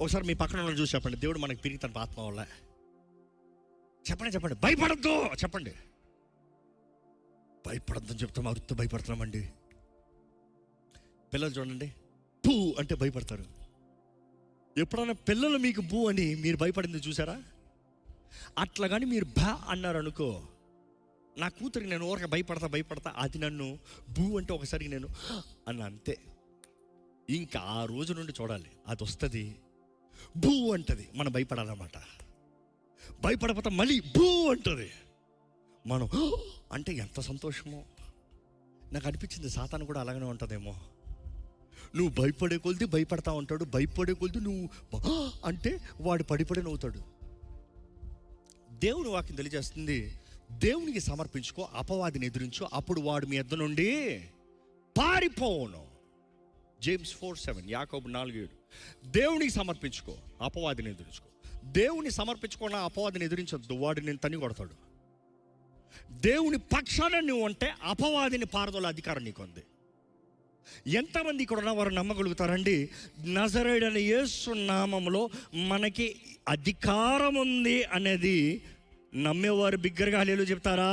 ఒకసారి మీ పక్కన వాళ్ళని చూసి చెప్పండి, దేవుడు మనకి తిరిగి తన ఆత్మ వల్ల. చెప్పండి, భయపడద్దు చెప్పండి. భయపడద్దని చెప్తాం, అరుతూ భయపడుతున్నామండి. పిల్లలు చూడండి, బూ అంటే భయపడతారు. ఎప్పుడైనా పిల్లలు మీకు బూ అని మీరు భయపడింది చూసారా? అట్లా కానీ మీరు భా అన్నారు అనుకో, నా కూతురికి నేను ఊరక భయపడతా, అది నన్ను బూ అంటే ఒకసారి నేను అన్న అంతే. ఇంకా ఆ రోజు నుండి చూడాలి, అది వస్తుంది బూ అంటది, మనం భయపడాలన్నమాట. భయపడపోతే మళ్ళీ బూ అంటుంది, మనం అంటే ఎంత సంతోషమో. నాకు అనిపించింది సాతాను కూడా అలాగనే ఉంటుందేమో. నువ్వు భయపడే కొలిది భయపడతా ఉంటాడు, భయపడే కొలిది నువ్వు అంటే వాడు పడిపడి నవ్వుతాడు. దేవుని వాక్యం తెలియజేస్తుంది, దేవునికి సమర్పించుకో, అపవాదిని ఎదిరించు, అప్పుడు వాడు మీ యొద్ద నుండి పారిపోవును. జేమ్స్ 4:7, యాకోబు 4:7. దేవునికి సమర్పించుకో, అపవాదిని ఎదిరించుకో. దేవుని సమర్పించుకున్న అపవాదిని ఎదిరించొద్దు, వాడు నేను తని కొడతాడు. దేవుని పక్షాన నువ్వు అంటే అపవాదిని పారదోలే అధికారం నీకు ఉంది. ఎంతమంది ఇక్కడ ఉన్న వారు నమ్మగలుగుతారండి? నజరేయుడైన యేసు నామములో మనకి అధికారం ఉంది అనేది నమ్మేవారు బిగ్గరగా హల్లెలూయా చెప్తారా?